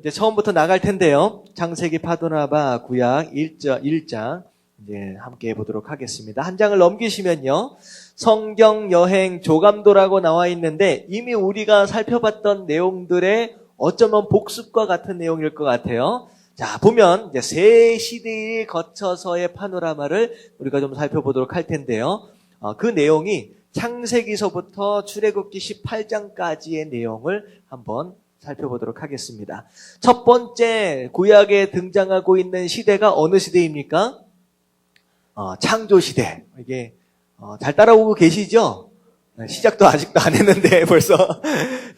이제 처음부터 나갈 텐데요. 창세기 파도나바 구약 1장 이제 함께 해보도록 하겠습니다. 한 장을 넘기시면요. 성경 여행 조감도라고 나와 있는데 이미 우리가 살펴봤던 내용들의 어쩌면 복습과 같은 내용일 것 같아요. 자, 보면 이제 세 시대에 거쳐서의 파노라마를 우리가 좀 살펴보도록 할 텐데요. 그 내용이 창세기서부터 출애굽기 18장까지의 내용을 한번 살펴보도록 하겠습니다. 첫 번째 구약에 등장하고 있는 시대가 어느 시대입니까? 창조시대. 이게 잘 따라오고 계시죠? 시작도 아직도 안 했는데 벌써.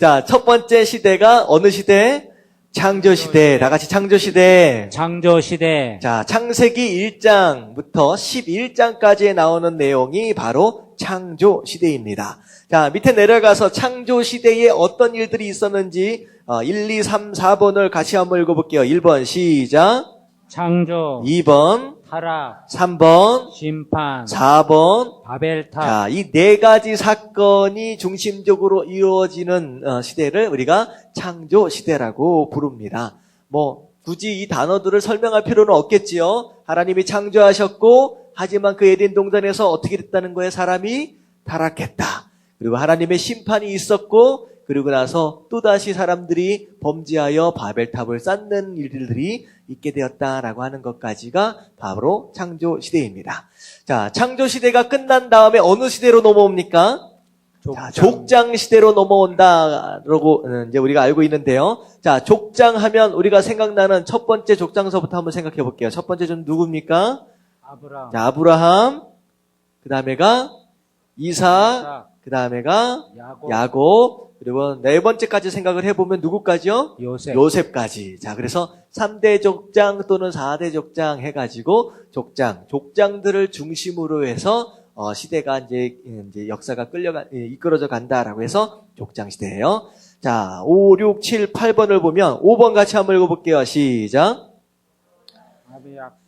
자, 첫 번째 시대가 어느 시대? 창조시대. 다 같이 창조시대. 창조시대. 자, 창세기 1장부터 11장까지에 나오는 내용이 바로 창조시대입니다. 자, 밑에 내려가서 창조시대에 어떤 일들이 있었는지 1, 2, 3, 4번을 같이 한번 읽어볼게요. 1번 시작. 창조. 2번. 타락. 3번. 심판. 4번. 바벨탑. 자, 이 네 가지 사건이 중심적으로 이루어지는 시대를 우리가 창조시대라고 부릅니다. 굳이 이 단어들을 설명할 필요는 없겠지요. 하나님이 창조하셨고, 하지만 그 에덴 동산에서 어떻게 됐다는 거예요? 사람이 타락했다. 그리고 하나님의 심판이 있었고, 그리고 나서 또다시 사람들이 범죄하여 바벨탑을 쌓는 일들이 있게 되었다라고 하는 것까지가 바로 창조시대입니다. 자, 창조시대가 끝난 다음에 어느 시대로 넘어옵니까? 족장시대로 넘어온다라고 이제 우리가 알고 있는데요. 자, 족장하면 우리가 생각나는 첫 번째 족장서부터 한번 생각해 볼게요. 첫 번째 좀 누굽니까? 아브라함. 자, 아브라함. 그 다음에가 이삭. 그 다음에가 야곱. 그리고 네 번째까지 생각을 해보면 누구까지요? 요셉까지. 자, 그래서 3대 족장 또는 4대 족장 해가지고 족장들을 중심으로 해서 시대가 이제 역사가 이끌어져 간다라고 해서 족장 시대예요. 자, 5, 6, 7, 8번을 보면 5번 같이 한번 읽어볼게요. 시작.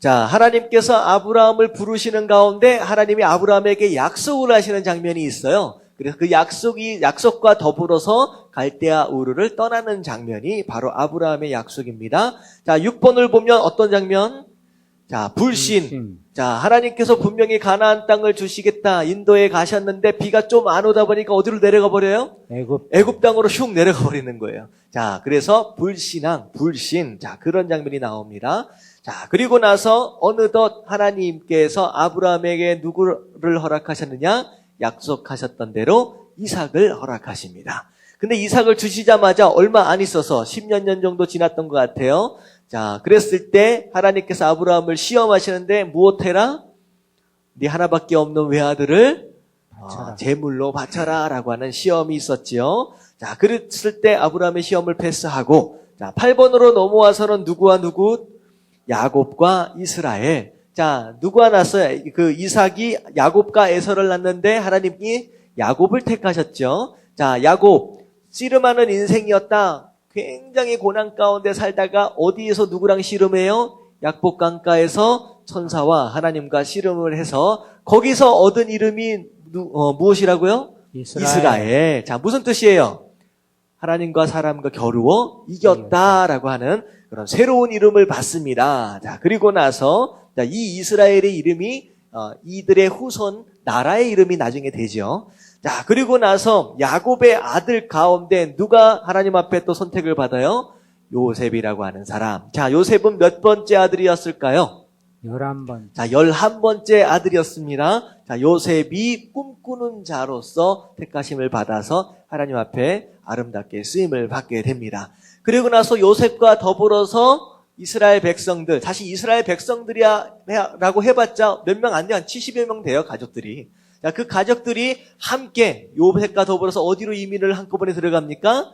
자, 하나님께서 아브라함을 부르시는 가운데 하나님이 아브라함에게 약속을 하시는 장면이 있어요. 그래서 그 약속과 더불어서 갈대아 우르를 떠나는 장면이 바로 아브라함의 약속입니다. 자, 6번을 보면 어떤 장면? 자, 불신. 자, 하나님께서 분명히 가나안 땅을 주시겠다. 인도에 가셨는데 비가 좀 안 오다 보니까 어디로 내려가 버려요? 애굽 땅으로 슉 내려가 버리는 거예요. 자, 그래서 불신. 자, 그런 장면이 나옵니다. 자, 그리고 나서 어느덧 하나님께서 아브라함에게 누구를 허락하셨느냐? 약속하셨던 대로 이삭을 허락하십니다. 근데 이삭을 주시자마자 얼마 안 있어서 10년 년 정도 지났던 것 같아요. 자, 그랬을 때 하나님께서 아브라함을 시험하시는데 무엇해라? 네 하나밖에 없는 외아들을 제물로 바쳐라 라고 하는 시험이 있었지요. 자, 그랬을 때 아브라함의 시험을 패스하고, 자, 8번으로 넘어와서는 누구와 누구? 야곱과 이스라엘. 자, 누구가 났어요? 그 이삭이 야곱과 에서를 낳는데 하나님이 야곱을 택하셨죠. 자, 야곱, 씨름하는 인생이었다. 굉장히 고난 가운데 살다가 어디에서 누구랑 씨름해요? 약복강가에서 천사와 하나님과 씨름을 해서 거기서 얻은 이름이 무엇이라고요? 이스라엘. 자, 무슨 뜻이에요? 하나님과 사람과 겨루어 이겼다라고 하는 그런 새로운 이름을 받습니다. 자, 그리고 나서 자, 이 이스라엘의 이름이 이들의 후손 나라의 이름이 나중에 되죠. 자, 그리고 나서 야곱의 아들 가운데 누가 하나님 앞에 또 선택을 받아요? 요셉이라고 하는 사람. 자, 요셉은 몇 번째 아들이었을까요? 11번. 자, 11번째 아들이었습니다. 자, 요셉이 꿈꾸는 자로서 택하심을 받아서 하나님 앞에 아름답게 쓰임을 받게 됩니다. 그리고 나서 요셉과 더불어서 이스라엘 백성들, 사실 이스라엘 백성들이라고 해봤자 몇 명 안 돼요. 한 70여 명 돼요, 가족들이. 자, 그 가족들이 함께 요셉과 더불어서 어디로 이민을 한꺼번에 들어갑니까?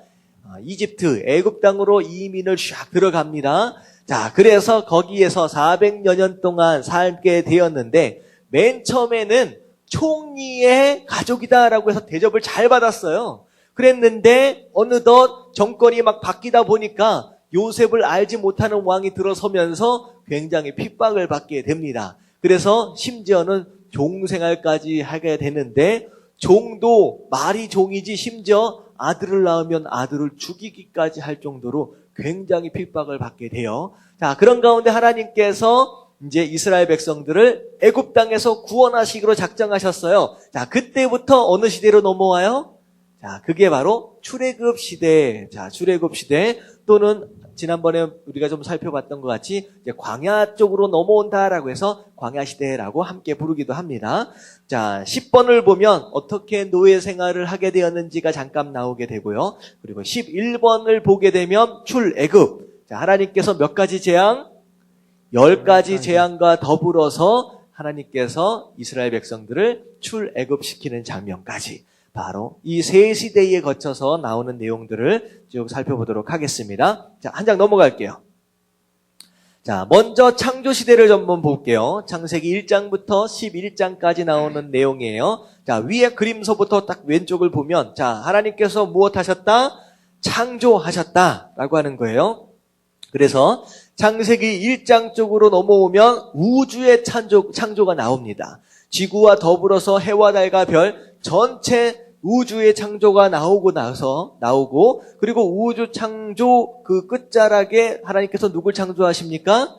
이집트, 애굽 땅으로 이민을 샥 들어갑니다. 자, 그래서 거기에서 400여 년 동안 살게 되었는데 맨 처음에는 총리의 가족이다라고 해서 대접을 잘 받았어요. 그랬는데 어느덧 정권이 막 바뀌다 보니까 요셉을 알지 못하는 왕이 들어서면서 굉장히 핍박을 받게 됩니다. 그래서 심지어는 종생활까지 하게 되는데 종도 말이 종이지 심지어 아들을 낳으면 아들을 죽이기까지 할 정도로 굉장히 핍박을 받게 돼요. 자, 그런 가운데 하나님께서 이제 이스라엘 백성들을 애굽 땅에서 구원하시기로 작정하셨어요. 자, 그때부터 어느 시대로 넘어와요? 자, 그게 바로 출애굽 시대. 자, 출애굽 시대 또는 지난번에 우리가 좀 살펴봤던 것 같이 이제 광야 쪽으로 넘어온다라고 해서 광야 시대라고 함께 부르기도 합니다. 자, 10번을 보면 어떻게 노예 생활을 하게 되었는지가 잠깐 나오게 되고요. 그리고 11번을 보게 되면 출애굽. 자, 하나님께서 몇 가지 재앙? 10가지 재앙과 더불어서 하나님께서 이스라엘 백성들을 출애굽시키는 장면까지 바로 이 세 시대에 거쳐서 나오는 내용들을 쭉 살펴보도록 하겠습니다. 자, 한 장 넘어갈게요. 자, 먼저 창조 시대를 한번 볼게요. 창세기 1장부터 11장까지 나오는 내용이에요. 자, 위에 그림서부터 딱 왼쪽을 보면 자, 하나님께서 무엇 하셨다? 창조하셨다라고 하는 거예요. 그래서 창세기 1장 쪽으로 넘어오면 우주의 창조가 나옵니다. 지구와 더불어서 해와 달과 별 전체 우주의 창조가 나오고 그리고 우주 창조 그 끝자락에 하나님께서 누굴 창조하십니까?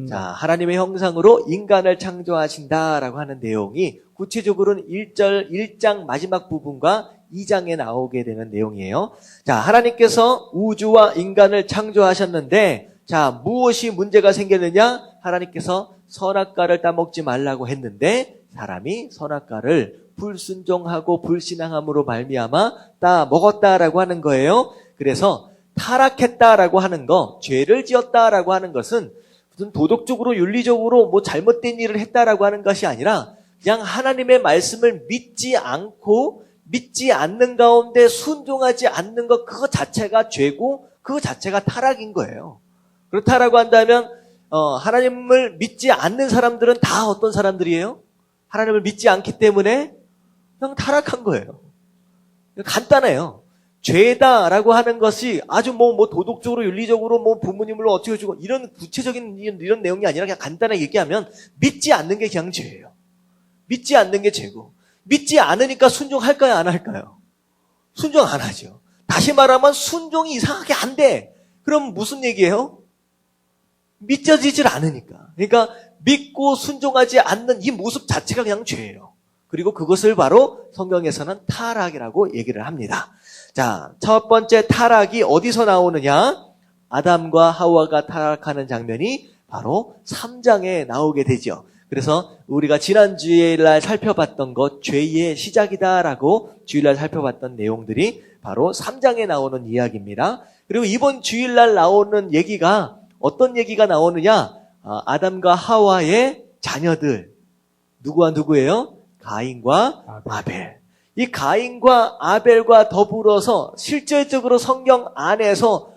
자, 하나님의 형상으로 인간을 창조하신다라고 하는 내용이 구체적으로는 1장 마지막 부분과 2장에 나오게 되는 내용이에요. 자, 하나님께서 우주와 인간을 창조하셨는데 자, 무엇이 문제가 생겼느냐? 하나님께서 선악과를 따먹지 말라고 했는데 사람이 선악과를 불순종하고 불신앙함으로 말미암아 따먹었다라고 하는 거예요. 그래서 타락했다라고 하는 거, 죄를 지었다라고 하는 것은 무슨 도덕적으로 윤리적으로 뭐 잘못된 일을 했다라고 하는 것이 아니라 그냥 하나님의 말씀을 믿지 않는 가운데 순종하지 않는 것 그거 자체가 죄고 그거 자체가 타락인 거예요. 그렇다라고 한다면 하나님을 믿지 않는 사람들은 다 어떤 사람들이에요? 하나님을 믿지 않기 때문에 그냥 타락한 거예요. 간단해요. 죄다라고 하는 것이 아주 뭐 도덕적으로 윤리적으로 뭐 부모님을 어떻게 해주고 이런 구체적인 이런 내용이 아니라 그냥 간단하게 얘기하면 믿지 않는 게 그냥 죄예요. 믿지 않는 게 죄고 믿지 않으니까 순종할까요? 안 할까요? 순종 안 하죠. 다시 말하면 순종이 이상하게 안 돼. 그럼 무슨 얘기예요? 믿겨지질 않으니까. 그러니까 믿고 순종하지 않는 이 모습 자체가 그냥 죄예요. 그리고 그것을 바로 성경에서는 타락이라고 얘기를 합니다. 자, 첫 번째 타락이 어디서 나오느냐? 아담과 하와가 타락하는 장면이 바로 3장에 나오게 되죠. 그래서 우리가 지난 주일날 살펴봤던 것, 죄의 시작이다라고 주일날 살펴봤던 내용들이 바로 3장에 나오는 이야기입니다. 그리고 이번 주일날 나오는 얘기가 어떤 얘기가 나오느냐? 아담과 하와의 자녀들. 누구와 누구예요? 가인과 아벨. 이 가인과 아벨과 더불어서 실질적으로 성경 안에서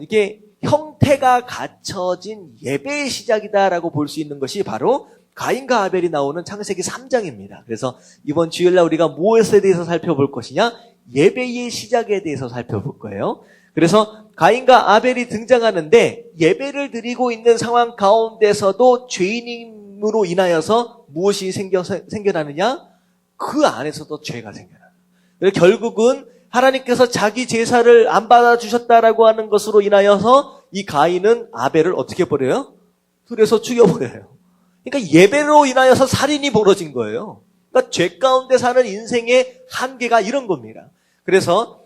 이게 형태가 갖춰진 예배의 시작이다라고 볼 수 있는 것이 바로 가인과 아벨이 나오는 창세기 3장입니다. 그래서 이번 주일날 우리가 무엇에 대해서 살펴볼 것이냐? 예배의 시작에 대해서 살펴볼 거예요. 그래서 가인과 아벨이 등장하는데 예배를 드리고 있는 상황 가운데서도 죄인임으로 인하여서 무엇이 생겨나느냐? 그 안에서도 죄가 생겨나요. 결국은 하나님께서 자기 제사를 안 받아주셨다라고 하는 것으로 인하여서 이 가인은 아벨을 어떻게 버려요? 불에서 죽여버려요. 그러니까 예배로 인하여서 살인이 벌어진 거예요. 그러니까 죄 가운데 사는 인생의 한계가 이런 겁니다. 그래서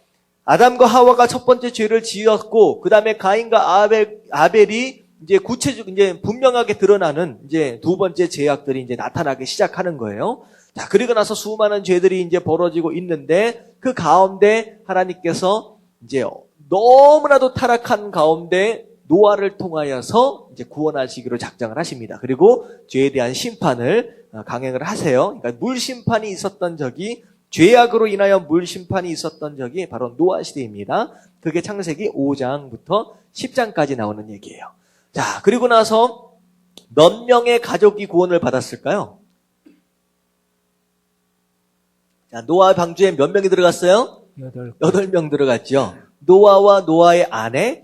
아담과 하와가 첫 번째 죄를 지었고, 그 다음에 가인과 아벨이 이제 이제 분명하게 드러나는 이제 두 번째 죄악들이 이제 나타나기 시작하는 거예요. 자, 그리고 나서 수많은 죄들이 이제 벌어지고 있는데, 그 가운데 하나님께서 이제 너무나도 타락한 가운데 노아를 통하여서 이제 구원하시기로 작정을 하십니다. 그리고 죄에 대한 심판을 강행을 하세요. 그러니까 물 심판이 있었던 적이 죄악으로 인하여 물 심판이 있었던 적이 바로 노아 시대입니다. 그게 창세기 5장부터 10장까지 나오는 얘기예요. 자, 그리고 나서 몇 명의 가족이 구원을 받았을까요? 자, 노아 방주에 몇 명이 들어갔어요? 8명 들어갔죠. 노아와 노아의 아내,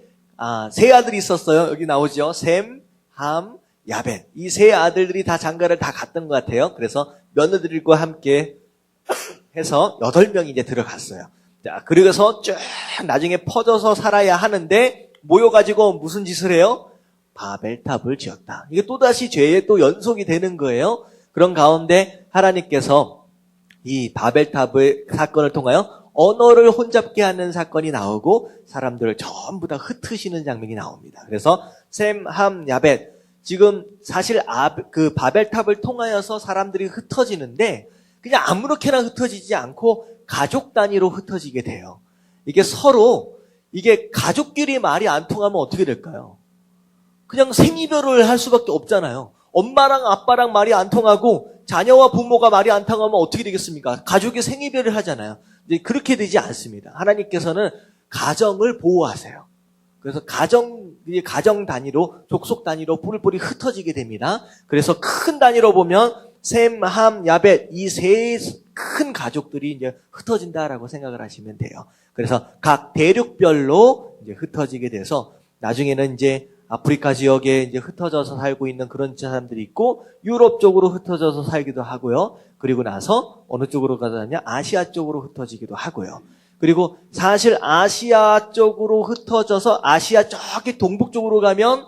세 아들이 있었어요. 여기 나오죠. 셈, 함, 야벳. 이 세 아들들이 다 장가를 다 갔던 것 같아요. 그래서 며느리들과 함께 해서 8명이 이제 들어갔어요. 자, 그래서 쭉 나중에 퍼져서 살아야 하는데 모여가지고 무슨 짓을 해요? 바벨탑을 지었다. 이게 또다시 죄의 또 연속이 되는 거예요. 그런 가운데 하나님께서 이 바벨탑의 사건을 통하여 언어를 혼잡게 하는 사건이 나오고 사람들을 전부 다 흩으시는 장면이 나옵니다. 그래서 셈, 함, 야벳, 지금 사실 그 바벨탑을 통하여서 사람들이 흩어지는데 그냥 아무렇게나 흩어지지 않고 가족 단위로 흩어지게 돼요. 이게 서로 이게 가족끼리 말이 안 통하면 어떻게 될까요? 그냥 생이별을 할 수밖에 없잖아요. 엄마랑 아빠랑 말이 안 통하고 자녀와 부모가 말이 안 통하면 어떻게 되겠습니까? 가족이 생이별을 하잖아요. 근데 그렇게 되지 않습니다. 하나님께서는 가정을 보호하세요. 그래서 가정 단위로, 족속 단위로 뿔뿔이 흩어지게 됩니다. 그래서 큰 단위로 보면 셈, 함, 야벳 이 세 큰 가족들이 이제 흩어진다라고 생각을 하시면 돼요. 그래서 각 대륙별로 이제 흩어지게 돼서 나중에는 이제 아프리카 지역에 이제 흩어져서 살고 있는 그런 사람들이 있고 유럽 쪽으로 흩어져서 살기도 하고요. 그리고 나서 어느 쪽으로 가느냐? 아시아 쪽으로 흩어지기도 하고요. 그리고 사실 아시아 쪽으로 흩어져서 아시아 저기 동북 쪽으로 가면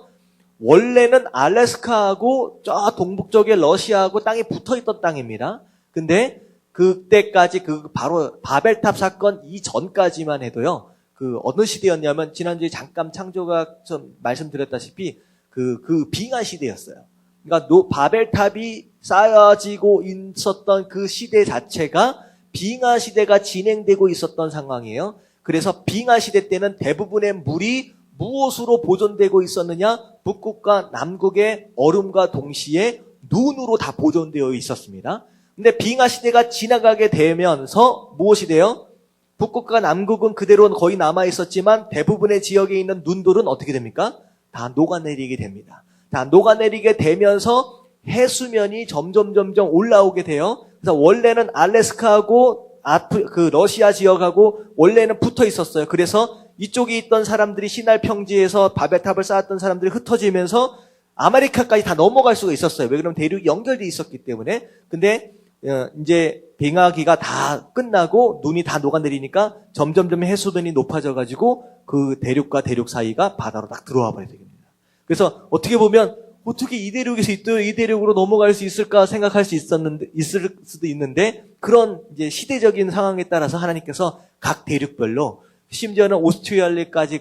원래는 알래스카하고 저 동북 쪽에 러시아하고 땅이 붙어있던 땅입니다. 근데 그때까지 바로 바벨탑 사건 이전까지만 해도요. 그 어느 시대였냐면 지난주에 잠깐 창조가 좀 말씀드렸다시피 그 빙하 시대였어요. 그러니까 바벨탑이 쌓여지고 있었던 그 시대 자체가 빙하 시대가 진행되고 있었던 상황이에요. 그래서 빙하 시대 때는 대부분의 물이 무엇으로 보존되고 있었느냐? 북극과 남극의 얼음과 동시에 눈으로 다 보존되어 있었습니다. 근데 빙하 시대가 지나가게 되면서 무엇이 돼요? 북극과 남극은 그대로 거의 남아 있었지만 대부분의 지역에 있는 눈들은 어떻게 됩니까? 다 녹아내리게 됩니다. 다 녹아내리게 되면서 해수면이 점점 올라오게 돼요. 그래서 원래는 알래스카하고 러시아 지역하고 원래는 붙어 있었어요. 그래서 이쪽에 있던 사람들이 시날 평지에서 바벨탑을 쌓았던 사람들이 흩어지면서 아메리카까지 다 넘어갈 수가 있었어요. 왜 그러면 대륙이 연결되어 있었기 때문에. 근데 이제 빙하기가 다 끝나고 눈이 다 녹아내리니까 점점 해수면이 높아져가지고 그 대륙과 대륙 사이가 바다로 딱 들어와 버려야 됩니다. 그래서 어떻게 보면 어떻게 이 대륙에서 이 대륙으로 넘어갈 수 있을까 생각할 수 있을 수도 있는데 그런 이제 시대적인 상황에 따라서 하나님께서 각 대륙별로 심지어는 오스트리아까지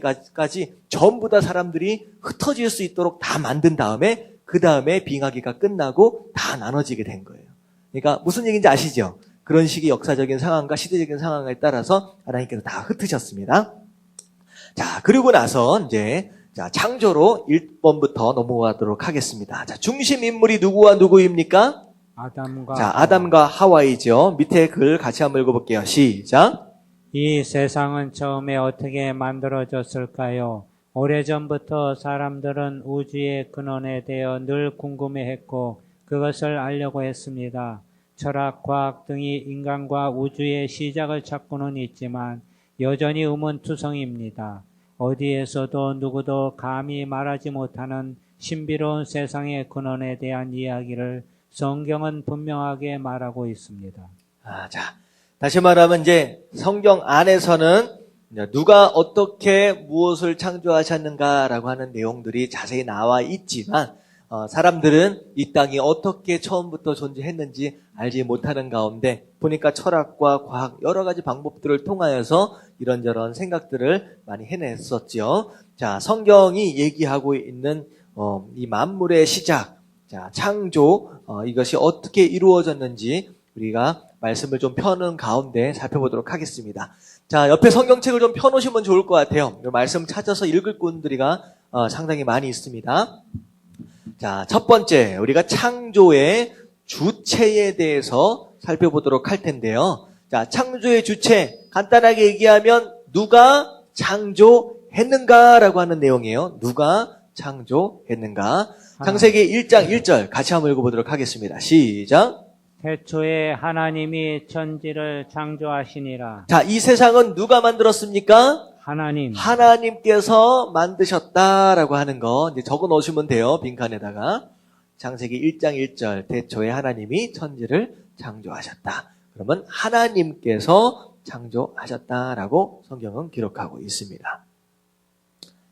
전부 다 사람들이 흩어질 수 있도록 다 만든 다음에 그 다음에 빙하기가 끝나고 다 나눠지게 된 거예요. 그러니까 무슨 얘기인지 아시죠? 그런 식의 역사적인 상황과 시대적인 상황에 따라서 하나님께서 다 흩으셨습니다. 자, 그리고 나서 이제 창조로 1번부터 넘어가도록 하겠습니다. 자, 중심 인물이 누구와 누구입니까? 아담과 하와이죠. 밑에 글 같이 한번 읽어볼게요. 시작. 이 세상은 처음에 어떻게 만들어졌을까요? 오래전부터 사람들은 우주의 근원에 대해 늘 궁금해했고 그것을 알려고 했습니다. 철학, 과학 등이 인간과 우주의 시작을 찾고는 있지만 여전히 의문투성입니다. 어디에서도 누구도 감히 말하지 못하는 신비로운 세상의 근원에 대한 이야기를 성경은 분명하게 말하고 있습니다. 자, 다시 말하면 이제 성경 안에서는 누가 어떻게 무엇을 창조하셨는가라고 하는 내용들이 자세히 나와 있지만 사람들은 이 땅이 어떻게 처음부터 존재했는지 알지 못하는 가운데 보니까 철학과 과학 여러 가지 방법들을 통하여서 이런저런 생각들을 많이 해냈었죠. 자, 성경이 얘기하고 있는 이 만물의 시작, 자, 창조, 이것이 어떻게 이루어졌는지 우리가 말씀을 좀 펴는 가운데 살펴보도록 하겠습니다. 자, 옆에 성경책을 좀 펴놓으시면 좋을 것 같아요. 말씀 찾아서 읽을 분들이가 상당히 많이 있습니다. 자, 첫 번째, 우리가 창조의 주체에 대해서 살펴보도록 할 텐데요. 자, 창조의 주체, 간단하게 얘기하면 누가 창조했는가라고 하는 내용이에요. 누가 창조했는가? 창세기 1장 1절 같이 한번 읽어보도록 하겠습니다. 시작. 태초에 하나님이 천지를 창조하시니라. 자, 이 세상은 누가 만들었습니까? 하나님께서 만드셨다라고 하는 거 이제 적어 놓으시면 돼요. 빈칸에다가. 창세기 1장 1절 태초에 하나님이 천지를 창조하셨다. 그러면 하나님께서 창조하셨다라고 성경은 기록하고 있습니다.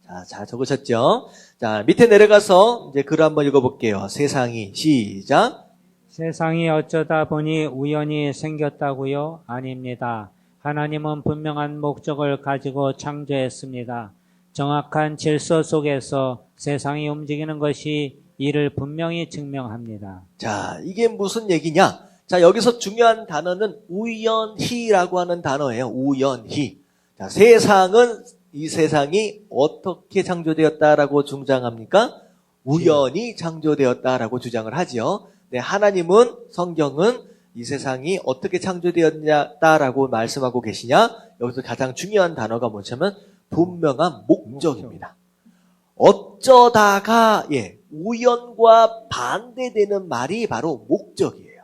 자, 잘 적으셨죠? 자, 밑에 내려가서 이제 글을 한번 읽어볼게요. 세상이, 시작. 세상이 어쩌다 보니 우연히 생겼다고요? 아닙니다. 하나님은 분명한 목적을 가지고 창조했습니다. 정확한 질서 속에서 세상이 움직이는 것이 이를 분명히 증명합니다. 자, 이게 무슨 얘기냐? 자, 여기서 중요한 단어는 우연히라고 하는 단어예요. 우연히. 자, 이 세상이 어떻게 창조되었다라고 주장합니까? 우연히 창조되었다라고 주장을 하지요. 네, 하나님은, 성경은 이 세상이 어떻게 창조되었다라고 말씀하고 계시냐? 여기서 가장 중요한 단어가 뭐냐면 분명한 목적입니다. 어쩌다가, 우연과 반대되는 말이 바로 목적이에요.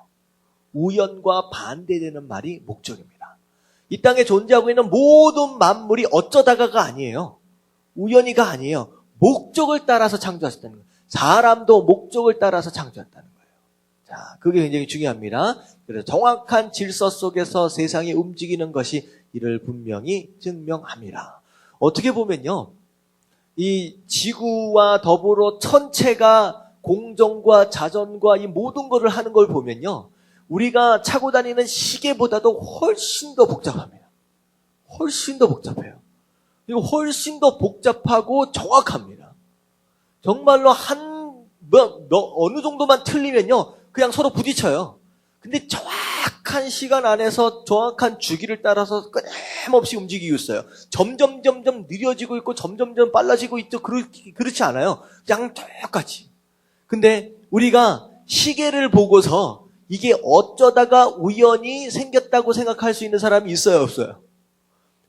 우연과 반대되는 말이 목적입니다. 이 땅에 존재하고 있는 모든 만물이 어쩌다가가 아니에요. 우연히가 아니에요. 목적을 따라서 창조하셨다는 거예요. 사람도 목적을 따라서 창조했다는 거예요. 자, 그게 굉장히 중요합니다. 그래서 정확한 질서 속에서 세상이 움직이는 것이 이를 분명히 증명합니다. 어떻게 보면요, 이 지구와 더불어 천체가 공정과 자전과 이 모든 것을 하는 걸 보면요, 우리가 차고 다니는 시계보다도 훨씬 더 복잡합니다. 훨씬 더 복잡해요. 그리고 훨씬 더 복잡하고 정확합니다. 정말로 어느 정도만 틀리면요, 그냥 서로 부딪혀요. 근데 정확한 시간 안에서 정확한 주기를 따라서 끊임없이 움직이고 있어요. 점점 느려지고 있고 점점 빨라지고 있죠. 그렇지 않아요. 그냥 똑같이. 근데 우리가 시계를 보고서 이게 어쩌다가 우연히 생겼다고 생각할 수 있는 사람이 있어요, 없어요?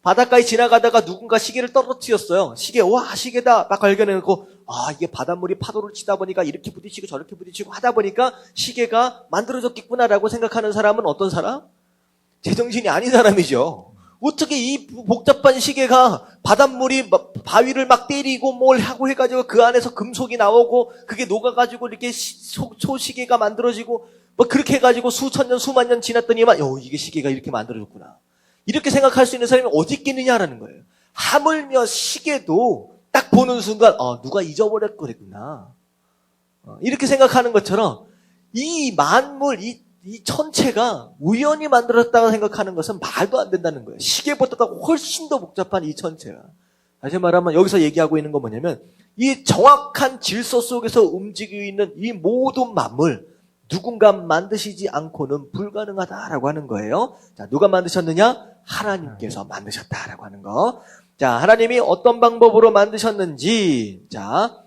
바닷가에 지나가다가 누군가 시계를 떨어뜨렸어요. 시계다 막 발견해놓고, 이게 바닷물이 파도를 치다 보니까 이렇게 부딪히고 저렇게 부딪히고 하다 보니까 시계가 만들어졌겠구나라고 생각하는 사람은 어떤 사람? 제정신이 아닌 사람이죠. 어떻게 이 복잡한 시계가 바닷물이 바위를 막 때리고 뭘 하고 해가지고 그 안에서 금속이 나오고 그게 녹아가지고 이렇게 소시계가 만들어지고 그렇게 해가지고 수천 년, 수만 년 지났더니만 이게 시계가 이렇게 만들어졌구나. 이렇게 생각할 수 있는 사람이 어디 있겠느냐라는 거예요. 하물며 시계도 딱 보는 순간 누가 잊어버렸구나. 이렇게 생각하는 것처럼 이 만물, 이 천체가 우연히 만들었다고 생각하는 것은 말도 안 된다는 거예요. 시계보다 훨씬 더 복잡한 이 천체가. 다시 말하면 여기서 얘기하고 있는 건 뭐냐면 이 정확한 질서 속에서 움직이고 있는 이 모든 만물, 누군가 만드시지 않고는 불가능하다라고 하는 거예요. 자, 누가 만드셨느냐? 하나님께서 만드셨다라고 하는 거. 자, 하나님이 어떤 방법으로 만드셨는지. 자,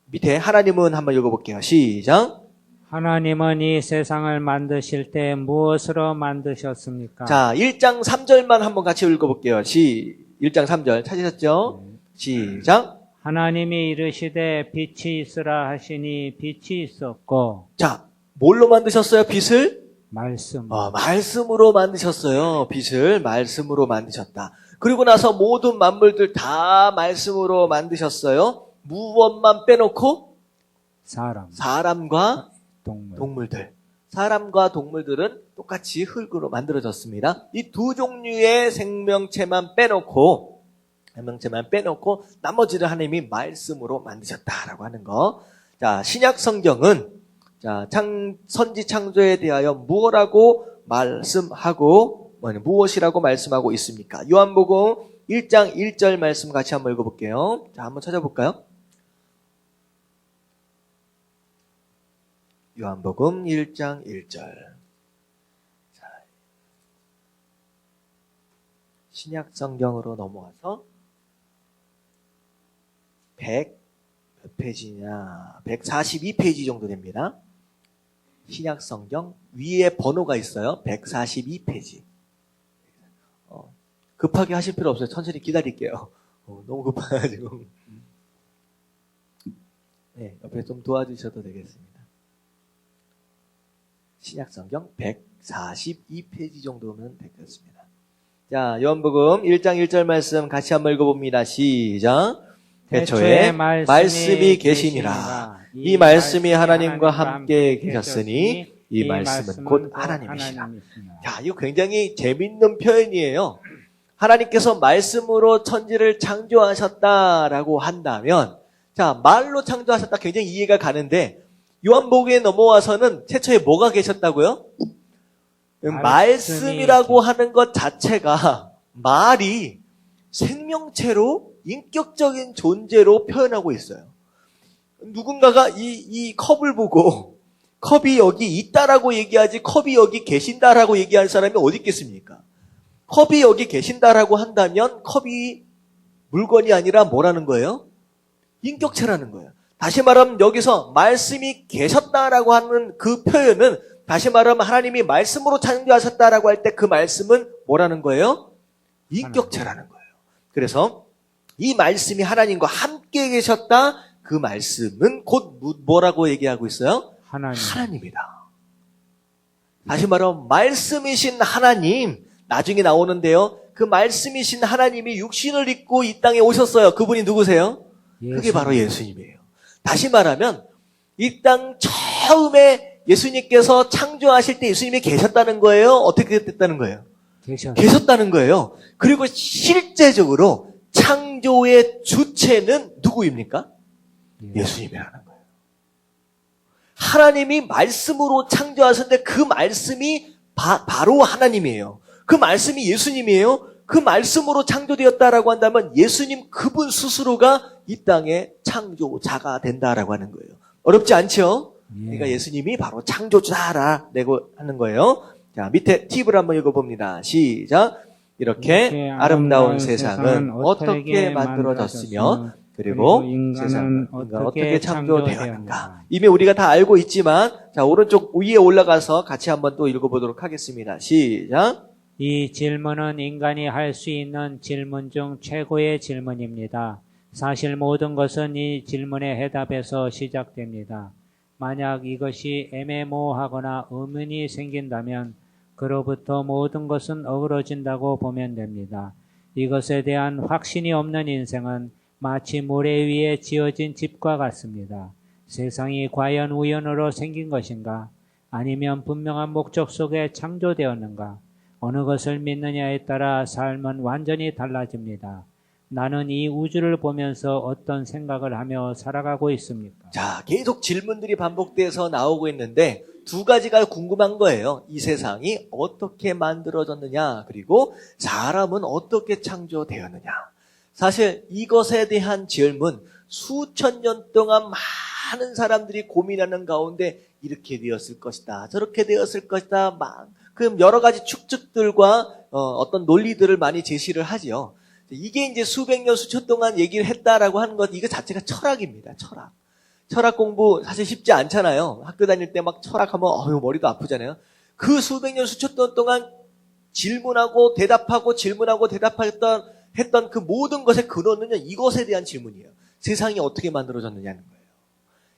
밑에 하나님은 한번 읽어볼게요. 시작. 하나님은 이 세상을 만드실 때 무엇으로 만드셨습니까? 자, 1장 3절만 한번 같이 읽어볼게요. 1장 3절 찾으셨죠? 시작. 하나님이 이르시되 빛이 있으라 하시니 빛이 있었고. 자, 뭘로 만드셨어요? 빛을? 말씀. 말씀으로 만드셨어요. 빛을 말씀으로 만드셨다. 그리고 나서 모든 만물들 다 말씀으로 만드셨어요. 무엇만 빼놓고? 사람과 동물들. 사람과 동물들은 똑같이 흙으로 만들어졌습니다. 이 두 종류의 생명체만 빼놓고 나머지를 하나님이 말씀으로 만드셨다라고 하는 거. 자, 신약 성경은 선지 창조에 대하여 무엇이라고 말씀하고 있습니까? 요한복음 1장 1절 말씀 같이 한번 읽어볼게요. 자, 한번 찾아볼까요? 요한복음 1장 1절. 신약 성경으로 넘어와서 몇 페이지냐? 142페이지 정도 됩니다. 신약 성경 위에 번호가 있어요. 142페이지. 급하게 하실 필요 없어요. 천천히 기다릴게요. 너무 급해가지고. 네, 옆에 좀 도와주셔도 되겠습니다. 신약 성경 142페이지 정도면 되겠습니다. 자, 요한복음 1장 1절 말씀 같이 한번 읽어봅니다. 시작. 태초에 말씀이 계시니라. 이 말씀이 하나님과 함께 계셨으니 이 말씀은 곧 하나님이시라. 자, 이거 굉장히 재밌는 표현이에요. 하나님께서 말씀으로 천지를 창조하셨다라고 한다면, 자, 말로 창조하셨다 굉장히 이해가 가는데, 요한복음에 넘어와서는 최초에 뭐가 계셨다고요? 말씀이라고 하는 것 자체가 말이 생명체로 인격적인 존재로 표현하고 있어요. 누군가가 이 컵을 보고 컵이 여기 있다라고 얘기하지 컵이 여기 계신다라고 얘기할 사람이 어디 있겠습니까? 컵이 여기 계신다라고 한다면 컵이 물건이 아니라 뭐라는 거예요? 인격체라는 거예요. 다시 말하면 여기서 말씀이 계셨다라고 하는 그 표현은 다시 말하면 하나님이 말씀으로 창조하셨다라고 할 때 그 말씀은 뭐라는 거예요? 인격체라는 거예요. 그래서 이 말씀이 하나님과 함께 계셨다. 그 말씀은 곧 뭐라고 얘기하고 있어요? 하나님이다. 다시 말하면 말씀이신 하나님, 나중에 나오는데요. 그 말씀이신 하나님이 육신을 입고 이 땅에 오셨어요. 그분이 누구세요? 그게 바로 예수님이에요. 다시 말하면 이 땅 처음에 예수님께서 창조하실 때 예수님이 계셨다는 거예요? 어떻게 됐다는 거예요? 계셨다는 거예요. 그리고 실제적으로 창조의 주체는 누구입니까? 예수님이라는 거예요. 하나님이 말씀으로 창조하셨는데 그 말씀이 바로 하나님이에요. 그 말씀이 예수님이에요. 그 말씀으로 창조되었다라고 한다면 예수님 그분 스스로가 이 땅의 창조자가 된다라고 하는 거예요. 어렵지 않죠? 그러니까 예수님이 바로 창조자라고 하는 거예요. 자, 밑에 팁을 한번 읽어봅니다. 시작. 이렇게 아름다운 세상은 어떻게 만들어졌으며 그리고 세상은 어떻게 창조되었는가. 이미 우리가 다 알고 있지만 자, 오른쪽 위에 올라가서 같이 한번 또 읽어보도록 하겠습니다. 시작. 이 질문은 인간이 할 수 있는 질문 중 최고의 질문입니다. 사실 모든 것은 이 질문의 해답에서 시작됩니다. 만약 이것이 애매모호하거나 의문이 생긴다면 그로부터 모든 것은 어그러진다고 보면 됩니다. 이것에 대한 확신이 없는 인생은 마치 모래 위에 지어진 집과 같습니다. 세상이 과연 우연으로 생긴 것인가? 아니면 분명한 목적 속에 창조되었는가? 어느 것을 믿느냐에 따라 삶은 완전히 달라집니다. 나는 이 우주를 보면서 어떤 생각을 하며 살아가고 있습니까? 자, 계속 질문들이 반복돼서 나오고 있는데 두 가지가 궁금한 거예요. 이 세상이 어떻게 만들어졌느냐, 그리고 사람은 어떻게 창조되었느냐. 사실 이것에 대한 질문, 수천 년 동안 많은 사람들이 고민하는 가운데 이렇게 되었을 것이다, 저렇게 되었을 것이다, 그 여러 가지 추측들과 어떤 논리들을 많이 제시를 하지요. 이게 이제 수백 년, 수천 동안 얘기를 했다라고 하는 것, 이거 자체가 철학입니다. 철학. 철학 공부 사실 쉽지 않잖아요. 학교 다닐 때 막 철학하면 머리도 아프잖아요. 그 수백 년, 수천 년 동안 질문하고 대답하고 질문하고 했던 그 모든 것의 근원은 이것에 대한 질문이에요. 세상이 어떻게 만들어졌느냐는 거예요.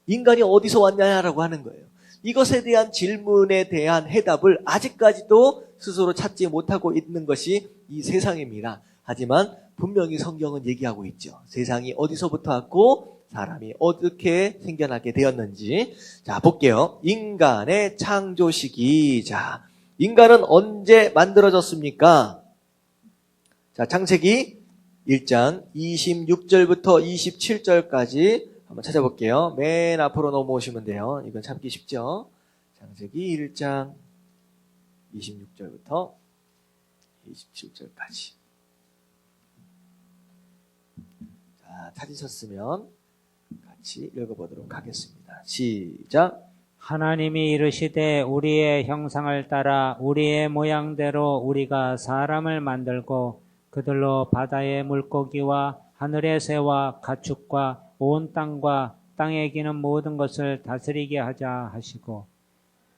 인간이 어디서 왔냐라고 하는 거예요. 이것에 대한 질문에 대한 해답을 아직까지도 스스로 찾지 못하고 있는 것이 이 세상입니다. 하지만 분명히 성경은 얘기하고 있죠. 세상이 어디서부터 왔고 사람이 어떻게 생겨나게 되었는지. 자, 볼게요. 인간의 창조 시기. 자, 인간은 언제 만들어졌습니까? 자, 창세기 1장 26절부터 27절까지 한번 찾아볼게요. 맨 앞으로 넘어오시면 돼요. 이건 참기 쉽죠. 창세기 1장 26절부터 27절까지. 자, 찾으셨으면 같이 읽어보도록 하겠습니다. 시작. 하나님이 이르시되 우리의 형상을 따라 우리의 모양대로 우리가 사람을 만들고 그들로 바다의 물고기와 하늘의 새와 가축과 온 땅과 땅에 기는 모든 것을 다스리게 하자 하시고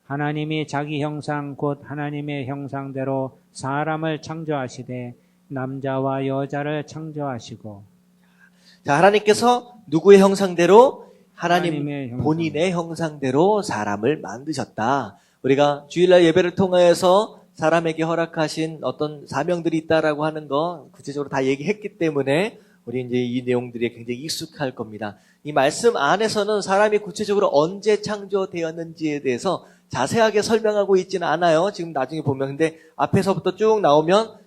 하나님이 자기 형상 곧 하나님의 형상대로 사람을 창조하시되 남자와 여자를 창조하시고. 자, 하나님께서 누구의 형상대로? 하나님 형상. 본인의 형상대로 사람을 만드셨다. 우리가 주일날 예배를 통해서 사람에게 허락하신 어떤 사명들이 있다라고 하는 거 구체적으로 다 얘기했기 때문에 우리 이제 이 내용들이 굉장히 익숙할 겁니다. 이 말씀 안에서는 사람이 구체적으로 언제 창조되었는지에 대해서 자세하게 설명하고 있지는 않아요. 지금 나중에 보면. 근데 앞에서부터 쭉 나오면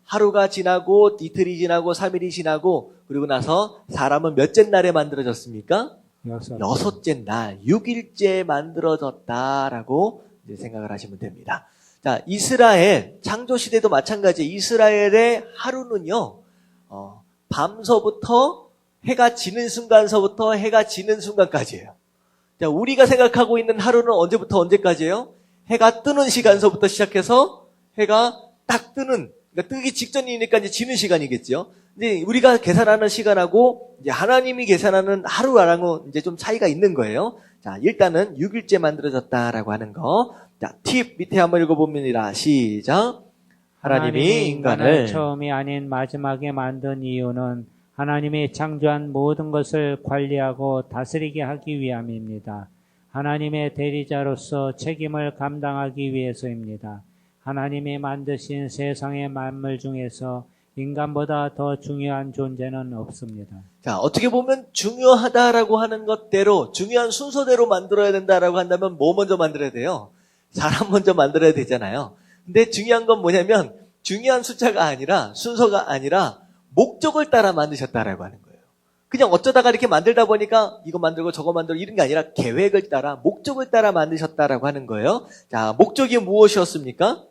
하루가 지나고 이틀이 지나고 3일이 지나고 그리고 나서 사람은 몇째 날에 만들어졌습니까? 여섯째 날, 6일째 만들어졌다라고 이제 생각을 하시면 됩니다. 자, 이스라엘, 창조시대도 마찬가지. 이스라엘의 하루는요, 밤서부터 해가 지는 순간서부터 해가 지는 순간까지예요. 자, 우리가 생각하고 있는 하루는 언제부터 언제까지예요? 해가 뜨는 시간서부터 시작해서 해가 딱 뜨는, 그러니까 뜨기 직전이니까 이제 지는 시간이겠죠. 근데 우리가 계산하는 시간하고 이제 하나님이 계산하는 하루랑은 이제 좀 차이가 있는 거예요. 자, 일단은 6일째 만들어졌다라고 하는 거. 자, 팁 밑에 한번 읽어봅니다. 시작. 하나님이 인간을 처음이 아닌 마지막에 만든 이유는 하나님이 창조한 모든 것을 관리하고 다스리게 하기 위함입니다. 하나님의 대리자로서 책임을 감당하기 위해서입니다. 하나님이 만드신 세상의 만물 중에서 인간보다 더 중요한 존재는 없습니다. 자, 어떻게 보면 중요하다라고 하는 것대로 중요한 순서대로 만들어야 된다라고 한다면 뭐 먼저 만들어야 돼요? 사람 먼저 만들어야 되잖아요. 근데 중요한 건 뭐냐면 중요한 숫자가 아니라 순서가 아니라 목적을 따라 만드셨다라고 하는 거예요. 그냥 어쩌다가 이렇게 만들다 보니까 이거 만들고 저거 만들고 이런 게 아니라 계획을 따라 목적을 따라 만드셨다라고 하는 거예요. 자, 목적이 무엇이었습니까?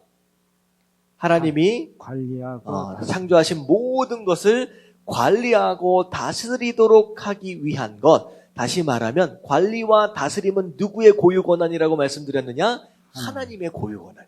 하나님이 관리하고 창조하신 모든 것을 관리하고 다스리도록 하기 위한 것. 다시 말하면 관리와 다스림은 누구의 고유 권한이라고 말씀드렸느냐? 하나님의 고유 권한이에요.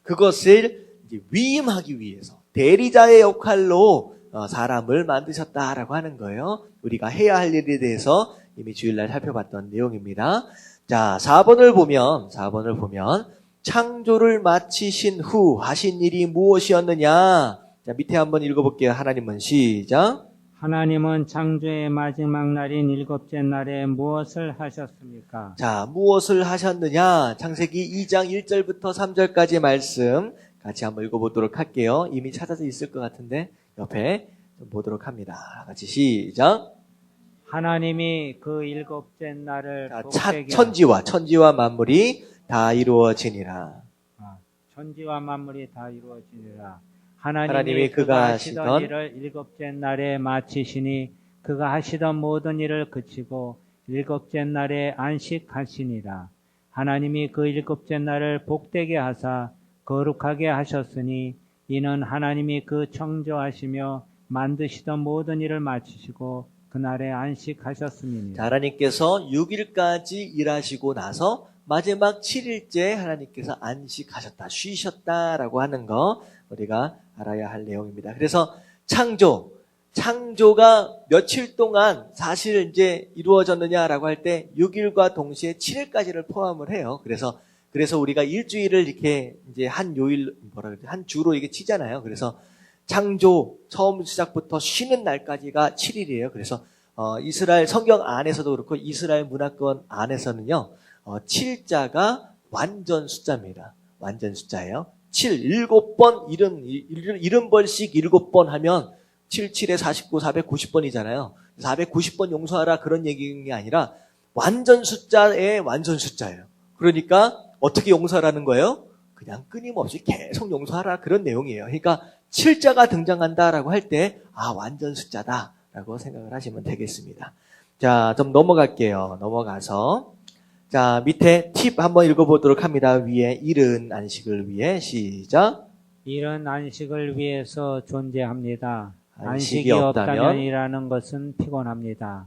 그것을 이제 위임하기 위해서 대리자의 역할로 사람을 만드셨다라고 하는 거예요. 우리가 해야 할 일에 대해서 이미 주일날 살펴봤던 내용입니다. 자, 4번을 보면 창조를 마치신 후 하신 일이 무엇이었느냐? 자, 밑에 한번 읽어볼게요. 하나님은 시작. 하나님은 창조의 마지막 날인 일곱째 날에 무엇을 하셨습니까? 자, 무엇을 하셨느냐? 창세기 2장 1절부터 3절까지 말씀 같이 한번 읽어보도록 할게요. 이미 찾아져 있을 것 같은데 옆에 좀 보도록 합니다. 같이 시작. 하나님이 그 일곱째 날을 천지와 만물이 다 이루어지니라. 천지와 만물이 다 이루어지니라. 하나님이 그가 하시던 일을 일곱째 날에 마치시니 그가 하시던 모든 일을 그치고 일곱째 날에 안식하시니라. 하나님이 그 일곱째 날을 복되게 하사 거룩하게 하셨으니 이는 하나님이 그 창조하시며 만드시던 모든 일을 마치시고 그날에 안식하셨음이니라. 하나님께서 6일까지 일하시고 나서 마지막 7일째 하나님께서 안식하셨다, 쉬셨다라고 하는 거 우리가 알아야 할 내용입니다. 그래서 창조가 며칠 동안 사실 이제 이루어졌느냐라고 할 때 6일과 동시에 7일까지를 포함을 해요. 그래서 우리가 일주일을 이렇게 이제 한 주로 이게 치잖아요. 그래서 창조 처음 시작부터 쉬는 날까지가 7일이에요. 그래서 이스라엘 성경 안에서도 그렇고 이스라엘 문화권 안에서는요. 7자가 완전 숫자입니다. 완전 숫자예요. 7번 70번씩 7번 하면 7, 7에 49, 490번이잖아요. 490번 용서하라 그런 얘기가 아니라 완전 숫자의 완전 숫자예요. 그러니까 어떻게 용서하라는 거예요? 그냥 끊임없이 계속 용서하라 그런 내용이에요. 그러니까 7자가 등장한다라고 할 때 완전 숫자다라고 생각을 하시면 되겠습니다. 자, 좀 넘어갈게요. 넘어가서 자, 밑에 팁 한번 읽어보도록 합니다. 위에 일은 안식을 위해 시작. 일은 안식을 위해서 존재합니다. 안식이 없다면 일하는 것은 피곤합니다.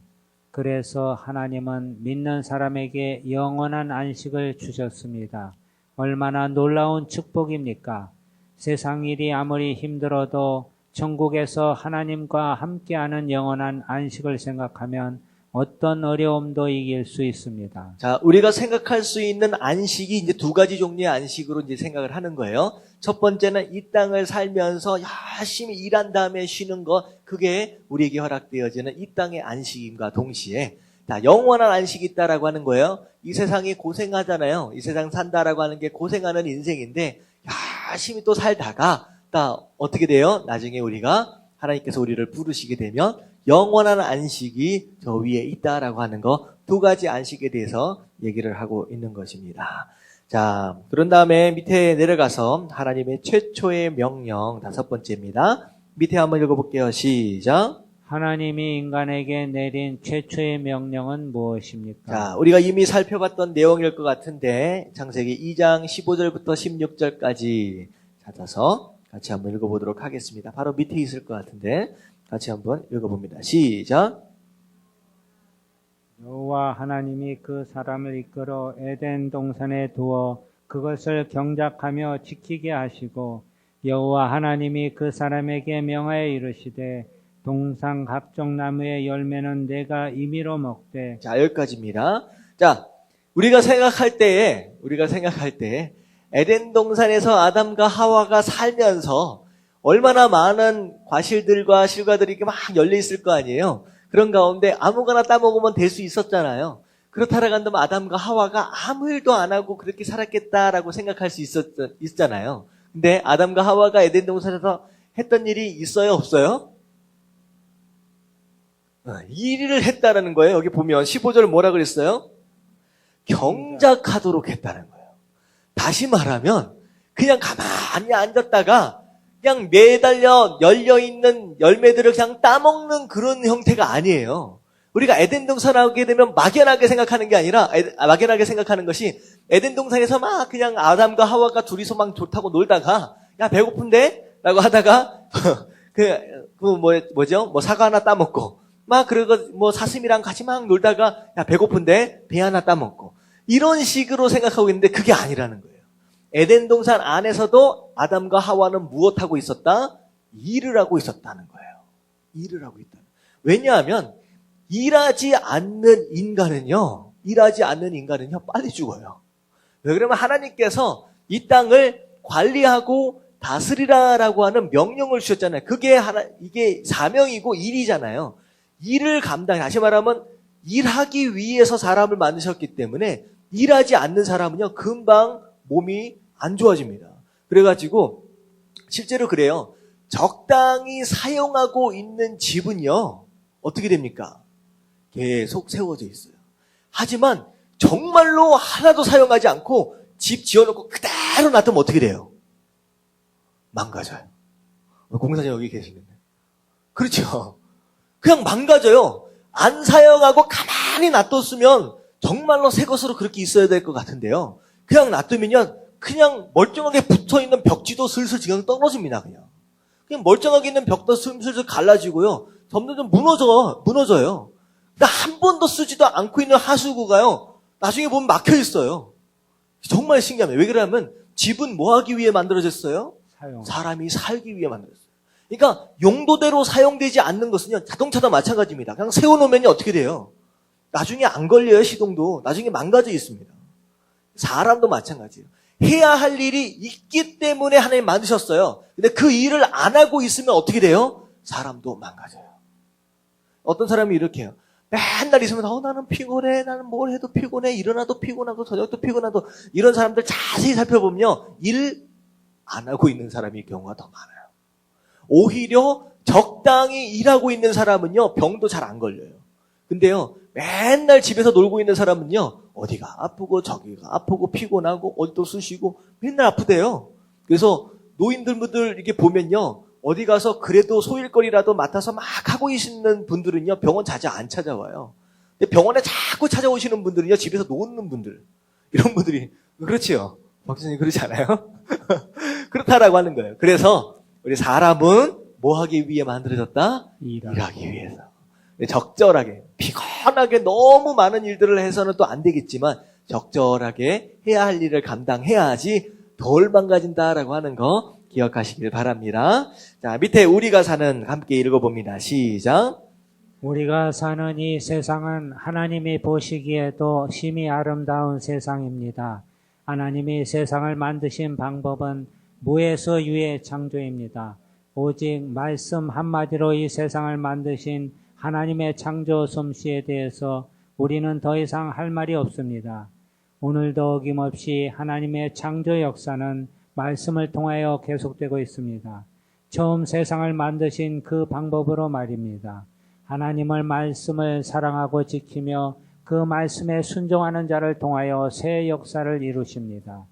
그래서 하나님은 믿는 사람에게 영원한 안식을 주셨습니다. 얼마나 놀라운 축복입니까? 세상 일이 아무리 힘들어도 천국에서 하나님과 함께하는 영원한 안식을 생각하면 어떤 어려움도 이길 수 있습니다. 자, 우리가 생각할 수 있는 안식이 이제 두 가지 종류의 안식으로 이제 생각을 하는 거예요. 첫 번째는 이 땅을 살면서 열심히 일한 다음에 쉬는 것, 그게 우리에게 허락되어지는 이 땅의 안식임과 동시에 자, 영원한 안식이 있다라고 하는 거예요. 이 세상이 고생하잖아요. 이 세상 산다라고 하는 게 고생하는 인생인데 열심히 또 살다가 어떻게 돼요? 나중에 우리가 하나님께서 우리를 부르시게 되면 영원한 안식이 저 위에 있다라고 하는 거, 두 가지 안식에 대해서 얘기를 하고 있는 것입니다. 자, 그런 다음에 밑에 내려가서 하나님의 최초의 명령 5번째입니다. 밑에 한번 읽어볼게요. 시작. 하나님이 인간에게 내린 최초의 명령은 무엇입니까? 자, 우리가 이미 살펴봤던 내용일 것 같은데 창세기 2장 15절부터 16절까지 찾아서 같이 한번 읽어보도록 하겠습니다. 바로 밑에 있을 것 같은데 같이 한번 읽어봅니다. 시작. 여호와 하나님이 그 사람을 이끌어 에덴 동산에 두어 그것을 경작하며 지키게 하시고 여호와 하나님이 그 사람에게 명하여 이르시되 동산 각종 나무의 열매는 내가 임의로 먹되. 자, 여기까지입니다. 자, 우리가 생각할 때에 에덴 동산에서 아담과 하와가 살면서 얼마나 많은 과실들과 실과들이 이렇게 막 열려 있을 거 아니에요. 그런 가운데 아무거나 따먹으면 될 수 있었잖아요. 그렇다라고 한다면 아담과 하와가 아무 일도 안 하고 그렇게 살았겠다라고 생각할 수 있잖아요. 근데 아담과 하와가 에덴 동산에서 했던 일이 있어요, 없어요? 이 일을 했다라는 거예요. 여기 보면 15절 뭐라 그랬어요? 경작하도록 했다는 거예요. 다시 말하면 그냥 가만히 앉았다가 그냥 매달려 열려있는 열매들을 그냥 따먹는 그런 형태가 아니에요. 우리가 에덴 동산을 하게 되면 막연하게 생각하는 게 아니라, 막연하게 생각하는 것이 에덴 동산에서 막 그냥 아담과 하와가 둘이서 막 좋다고 놀다가, 야, 배고픈데? 라고 하다가, 뭐 사과 하나 따먹고, 막 그리고 사슴이랑 같이 막 놀다가, 야, 배고픈데? 배 하나 따먹고. 이런 식으로 생각하고 있는데 그게 아니라는 거예요. 에덴 동산 안에서도 아담과 하와는 무엇하고 있었다? 일을 하고 있었다는 거예요. 일을 하고 있다. 왜냐하면 일하지 않는 인간은요 빨리 죽어요. 왜 그러면 하나님께서 이 땅을 관리하고 다스리라라고 하는 명령을 주셨잖아요. 이게 사명이고 일이잖아요. 일을 다시 말하면 일하기 위해서 사람을 만드셨기 때문에 일하지 않는 사람은요 금방 몸이 안 좋아집니다. 그래가지고 실제로 그래요. 적당히 사용하고 있는 집은요 어떻게 됩니까? 계속 세워져 있어요. 하지만 정말로 하나도 사용하지 않고 집 지어놓고 그대로 놔두면 어떻게 돼요? 망가져요. 공사장 여기 계시는데. 그렇죠. 그냥 망가져요. 안 사용하고 가만히 놔뒀으면 정말로 새 것으로 그렇게 있어야 될 것 같은데요. 그냥 놔두면요, 그냥 멀쩡하게 붙어있는 벽지도 슬슬 지금 떨어집니다, 그냥. 그냥 멀쩡하게 있는 벽도 슬슬 갈라지고요. 점점 무너져요. 그러니까 한 번도 쓰지도 않고 있는 하수구가요, 나중에 보면 막혀 있어요. 정말 신기합니다. 왜 그러냐면, 집은 뭐 하기 위해 만들어졌어요? 사람이 살기 위해 만들어졌어요. 그러니까 용도대로 사용되지 않는 것은요, 자동차도 마찬가지입니다. 그냥 세워놓으면 어떻게 돼요? 나중에 안 걸려요, 시동도. 나중에 망가져 있습니다. 사람도 마찬가지예요. 해야 할 일이 있기 때문에 하나님 만드셨어요. 근데 그 일을 안 하고 있으면 어떻게 돼요? 사람도 망가져요. 어떤 사람이 이렇게 해요. 맨날 있으면 나는 피곤해. 나는 뭘 해도 피곤해. 일어나도 피곤하고 저녁도 피곤하고. 이런 사람들 자세히 살펴보면요, 일 안 하고 있는 사람이 경우가 더 많아요. 오히려 적당히 일하고 있는 사람은요, 병도 잘 안 걸려요. 근데요, 맨날 집에서 놀고 있는 사람은요, 어디가 아프고 저기가 아프고 피곤하고 어디도 쑤시고 맨날 아프대요. 그래서 노인들분들 이렇게 보면요, 어디 가서 그래도 소일거리라도 맡아서 막 하고 계시는 분들은요, 병원 자주 안 찾아와요. 근데 병원에 자꾸 찾아오시는 분들은요, 집에서 노는 분들, 이런 분들이, 그렇지요? 박사님 그렇지 않아요? 그렇다라고 하는 거예요. 그래서 우리 사람은 뭐 하기 위해 만들어졌다? 일하기 위해서. 적절하게, 피곤하게 너무 많은 일들을 해서는 또 안 되겠지만 적절하게 해야 할 일을 감당해야지 덜 망가진다라고 하는 거 기억하시길 바랍니다. 자, 밑에 우리가 사는 함께 읽어봅니다. 시작. 우리가 사는 이 세상은 하나님이 보시기에도 심히 아름다운 세상입니다. 하나님이 세상을 만드신 방법은 무에서 유의 창조입니다. 오직 말씀 한마디로 이 세상을 만드신 하나님의 창조 솜씨에 대해서 우리는 더 이상 할 말이 없습니다. 오늘도 어김없이 하나님의 창조 역사는 말씀을 통하여 계속되고 있습니다. 처음 세상을 만드신 그 방법으로 말입니다. 하나님을 말씀을 사랑하고 지키며 그 말씀에 순종하는 자를 통하여 새 역사를 이루십니다.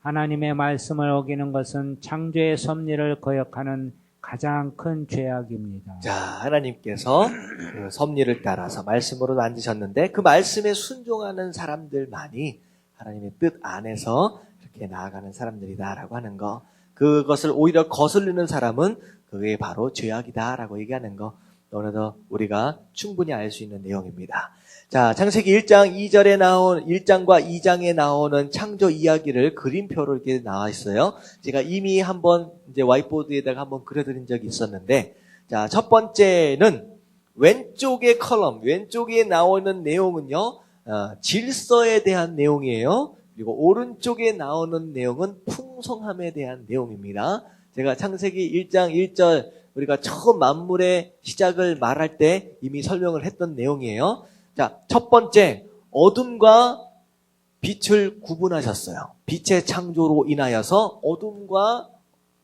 하나님의 말씀을 어기는 것은 창조의 섭리를 거역하는 가장 큰 죄악입니다. 자, 하나님께서 그 섭리를 따라서 말씀으로 만드셨는데 그 말씀에 순종하는 사람들만이 하나님의 뜻 안에서 이렇게 나아가는 사람들이다라고 하는 거. 그것을 오히려 거슬리는 사람은 그게 바로 죄악이다라고 얘기하는 거. 너무나도 우리가 충분히 알 수 있는 내용입니다. 자, 창세기 1장 2절에 나온 1장과 2장에 나오는 창조 이야기를 그림표로 이렇게 나와 있어요. 제가 이미 한번 이제 와이트보드에다가 한번 그려드린 적이 있었는데, 자, 첫 번째는 왼쪽의 컬럼, 왼쪽에 나오는 내용은요, 질서에 대한 내용이에요. 그리고 오른쪽에 나오는 내용은 풍성함에 대한 내용입니다. 제가 창세기 1장 1절 우리가 처음 만물의 시작을 말할 때 이미 설명을 했던 내용이에요. 자, 첫 번째, 어둠과 빛을 구분하셨어요. 빛의 창조로 인하여서 어둠과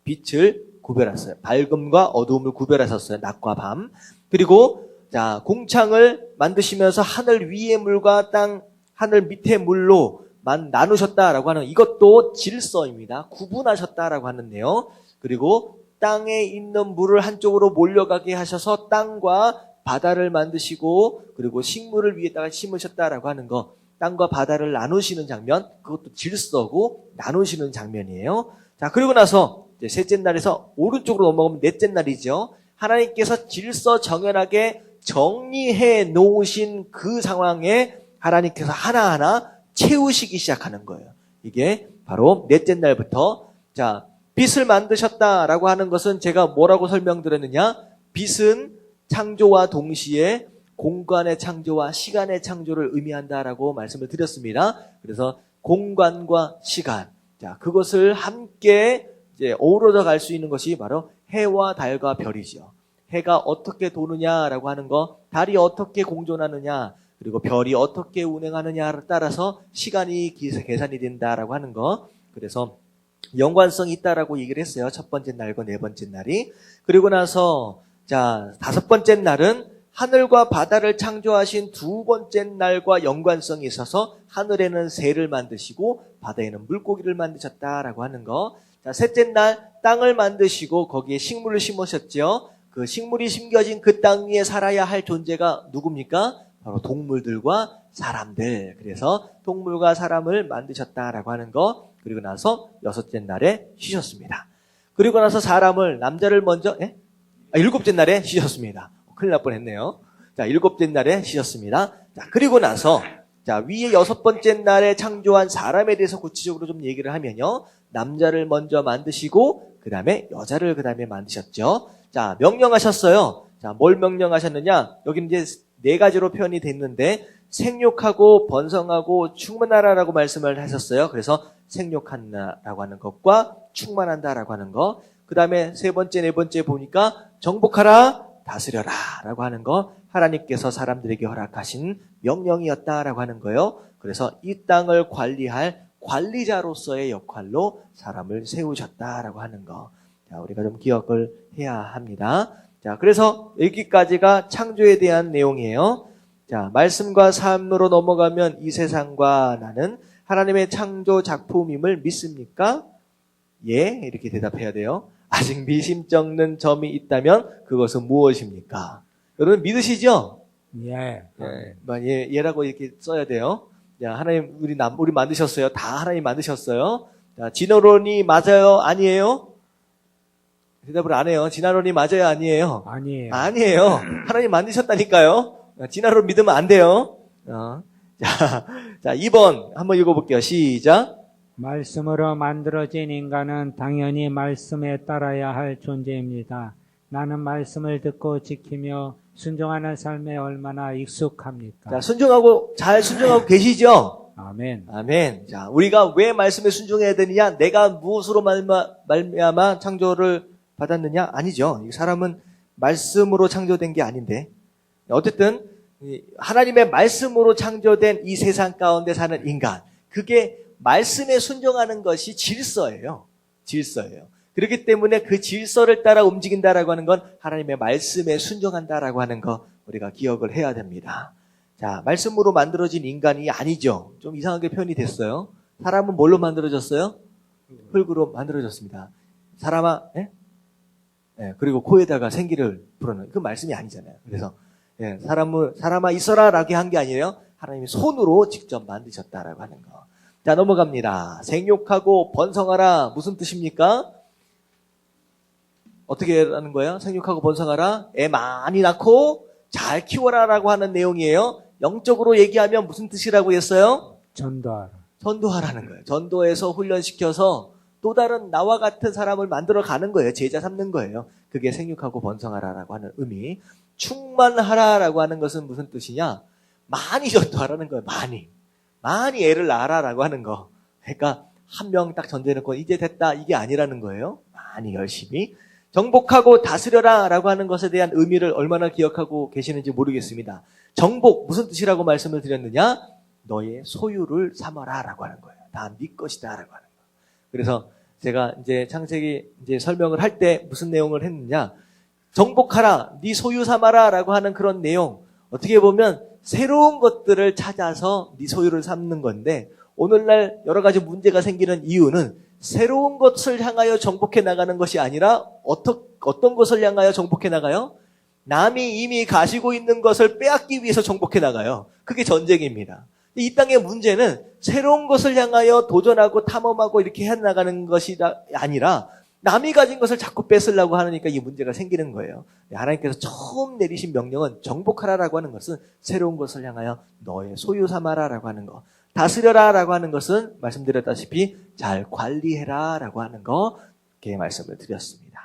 빛을 구별했어요. 밝음과 어두움을 구별하셨어요. 낮과 밤. 그리고 자, 공창을 만드시면서 하늘 위의 물과 땅, 하늘 밑의 물로 나누셨다라고 하는 이것도 질서입니다. 구분하셨다라고 하는데요. 그리고 땅에 있는 물을 한쪽으로 몰려가게 하셔서 땅과 바다를 만드시고 그리고 식물을 위에다가 심으셨다라고 하는 거, 땅과 바다를 나누시는 장면, 그것도 질서고 나누시는 장면이에요. 자, 그리고 나서 이제 셋째 날에서 오른쪽으로 넘어가면 넷째 날이죠. 하나님께서 질서 정연하게 정리해 놓으신 그 상황에 하나님께서 하나하나 채우시기 시작하는 거예요. 이게 바로 넷째 날부터. 자, 빛을 만드셨다라고 하는 것은 제가 뭐라고 설명드렸느냐? 빛은 창조와 동시에 공간의 창조와 시간의 창조를 의미한다라고 말씀을 드렸습니다. 그래서 공간과 시간, 자, 그것을 함께 이제 어우러져 갈 수 있는 것이 바로 해와 달과 별이죠. 해가 어떻게 도느냐라고 하는 거, 달이 어떻게 공존하느냐, 그리고 별이 어떻게 운행하느냐를 따라서 시간이 계산이 된다라고 하는 거. 그래서 연관성이 있다라고 얘기를 했어요. 첫 번째 날과 네 번째 날이. 그리고 나서 자, 다섯 번째 날은 하늘과 바다를 창조하신 두 번째 날과 연관성이 있어서 하늘에는 새를 만드시고 바다에는 물고기를 만드셨다라고 하는 거. 자, 셋째 날 땅을 만드시고 거기에 식물을 심으셨죠. 그 식물이 심겨진 그 땅 위에 살아야 할 존재가 누굽니까? 바로 동물들과 사람들. 그래서 동물과 사람을 만드셨다라고 하는 거. 그리고 나서 여섯째 날에 쉬셨습니다. 그리고 나서 사람을, 남자를 먼저, 일곱째 날에 쉬셨습니다. 큰일 날 뻔했네요. 자, 일곱째 날에 쉬셨습니다. 자, 그리고 나서, 자, 위에 여섯 번째 날에 창조한 사람에 대해서 구체적으로 좀 얘기를 하면요. 남자를 먼저 만드시고, 그 다음에 여자를 그 다음에 만드셨죠. 자, 명령하셨어요. 자, 뭘 명령하셨느냐? 여기는 이제 네 가지로 표현이 됐는데, 생육하고 번성하고 충만하라라고 말씀을 하셨어요. 그래서 생육한다라고 하는 것과 충만한다라고 하는 것. 그 다음에 세 번째, 네 번째 보니까 정복하라, 다스려라 라고 하는 거. 하나님께서 사람들에게 허락하신 명령이었다라고 하는 거예요. 그래서 이 땅을 관리할 관리자로서의 역할로 사람을 세우셨다라고 하는 거. 자, 우리가 좀 기억을 해야 합니다. 자, 그래서 여기까지가 창조에 대한 내용이에요. 자, 말씀과 삶으로 넘어가면 이 세상과 나는 하나님의 창조 작품임을 믿습니까? 예, 이렇게 대답해야 돼요. 아직 미심쩍는 점이 있다면 그것은 무엇입니까? 여러분 믿으시죠? 예. 예라고 이렇게 써야 돼요. 자, 하나님 우리 만드셨어요. 다 하나님 만드셨어요. 자, 진화론이 맞아요? 아니에요? 대답을 안 해요. 진화론이 맞아요? 아니에요? 아니에요. 아니에요. 하나님 만드셨다니까요. 진화론 믿으면 안 돼요. 자, 2번 한번 읽어볼게요. 시작. 말씀으로 만들어진 인간은 당연히 말씀에 따라야 할 존재입니다. 나는 말씀을 듣고 지키며 순종하는 삶에 얼마나 익숙합니까? 자, 잘 순종하고 계시죠? 아멘. 아멘. 자, 우리가 왜 말씀에 순종해야 되느냐? 내가 무엇으로 말미암아 창조를 받았느냐? 아니죠. 이 사람은 말씀으로 창조된 게 아닌데. 어쨌든 하나님의 말씀으로 창조된 이 세상 가운데 사는 인간, 그게 말씀에 순종하는 것이 질서예요. 질서예요. 그렇기 때문에 그 질서를 따라 움직인다라고 하는 건 하나님의 말씀에 순종한다라고 하는 거 우리가 기억을 해야 됩니다. 자, 말씀으로 만들어진 인간이 아니죠. 좀 이상하게 표현이 됐어요. 사람은 뭘로 만들어졌어요? 흙으로 만들어졌습니다. 사람아, 예? 예, 그리고 코에다가 생기를 불어넣는 그 말씀이 아니잖아요. 그래서 예, 사람아 있어라라고 한 게 아니에요. 하나님이 손으로 직접 만드셨다라고 하는 거. 자, 넘어갑니다. 생육하고 번성하라. 무슨 뜻입니까? 어떻게 하는 거예요? 생육하고 번성하라. 애 많이 낳고 잘 키워라라고 하는 내용이에요. 영적으로 얘기하면 무슨 뜻이라고 했어요? 전도하라. 전도하라는 거예요. 전도해서 훈련시켜서 또 다른 나와 같은 사람을 만들어 가는 거예요. 제자 삼는 거예요. 그게 생육하고 번성하라라고 하는 의미. 충만하라라고 하는 것은 무슨 뜻이냐? 많이 전도하라는 거예요. 많이 애를 낳아라라고 하는 거. 그러니까 한 명 딱 전제해놓고 이제 됐다 이게 아니라는 거예요. 많이 열심히. 정복하고 다스려라라고 하는 것에 대한 의미를 얼마나 기억하고 계시는지 모르겠습니다. 정복 무슨 뜻이라고 말씀을 드렸느냐? 너의 소유를 삼아라라고 하는 거예요. 다 네 것이다라고 하는 거예요. 그래서 제가 이제 창세기 이제 설명을 할 때 무슨 내용을 했느냐? 정복하라, 네 소유 삼아라라고 하는 그런 내용. 어떻게 보면 새로운 것들을 찾아서 네 소유를 삼는 건데 오늘날 여러 가지 문제가 생기는 이유는 새로운 것을 향하여 정복해 나가는 것이 아니라 어떤 것을 향하여 정복해 나가요? 남이 이미 가지고 있는 것을 빼앗기 위해서 정복해 나가요. 그게 전쟁입니다. 이 땅의 문제는 새로운 것을 향하여 도전하고 탐험하고 이렇게 해나가는 것이 아니라 남이 가진 것을 자꾸 뺏으려고 하니까 이 문제가 생기는 거예요. 하나님께서 처음 내리신 명령은 정복하라라고 하는 것은 새로운 것을 향하여 너의 소유 삼아라라고 하는 거. 다스려라라고 하는 것은 말씀드렸다시피 잘 관리해라라고 하는 거, 이렇게 말씀을 드렸습니다.